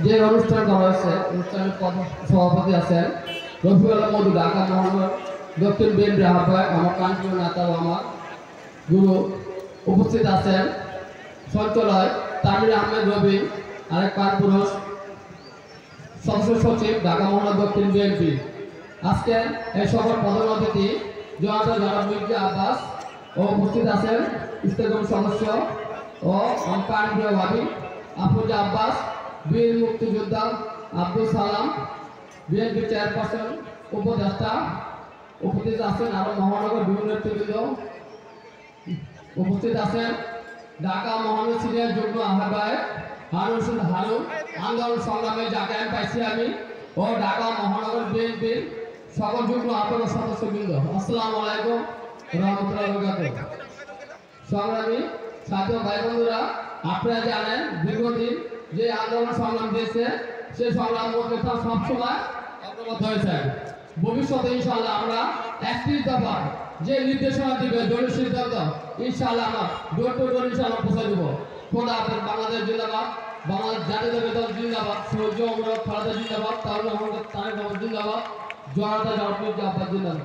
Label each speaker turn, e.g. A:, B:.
A: যে অনুষ্ঠান করা হয়েছে অনুষ্ঠানের সভাপতি আছেন রফিউল মধু, ঢাকা মহানগর দক্ষিণ বিএনপি আহ্বায়ক, আমার কান্ট্রি নেতা ও আমার গুরু। উপস্থিত আছেন সঞ্চালয় তামির আহমেদ রবি, আরেক পুরুষ সদস্য সচিব, ঢাকা মহানগর দক্ষিণ বিএনপি। আজকে এই সভার প্রধান অতিথি জনাব মির্জা আব্বাস ও উপস্থিত আছেন স্থায়ী সদস্য ও কান্ট্রি ভাবি আফরোজা আব্বাস, বীর মুক্তিযোদ্ধা আব্দুল সালাম, বিএনপি চেয়ারপারসন উপদেষ্টা। উপস্থিত আছেন আরো মহানগর বিভিন্ন নেতৃবৃন্দ। উপস্থিত আছেন ঢাকা মহানগর সিনিয়র যুগ্ম আহ্বায়ক হারুন, আন্দোলন সংগ্রামে যাকে আমি পাইছি আমি, ও ঢাকা মহানগর বিএনপির সকল যুগ্ম আহ্বায়ক সদস্যবৃন্দ। আসসালামু আলাইকুম রহমতুল্লাহি ওয়া বারাকাতুহু। সংগ্রামী ছাত্র ভাই বন্ধুরা, আপনারা জানেন দীর্ঘদিন যে আন্দোলন সংগ্রাম দিয়েছে সেই সংগ্রাম সবসময় অগ্রগত হয়েছে। ভবিষ্যতে ইনশাআল্লাহ আমরা 31 দফা যে নির্দেশনা দিবে জরুরি সিদ্ধান্ত ইনশাআল্লাহ আমরা ডোর টু ডোর ইনশাআল্লাহ পৌঁছে দেব। খোদা হাফেজ। বাংলাদেশ জিন্দাবাদ, বাংলাদেশ জাতীয়তাবাদী দল জিন্দাবাদ, সূর্য অমর খালেদা জিন্দাবাদ, তারুণ আহমদ তারেক রহমান জিন্দাবাদ, জনতা জনপ্রিয় জিন্দাবাদ।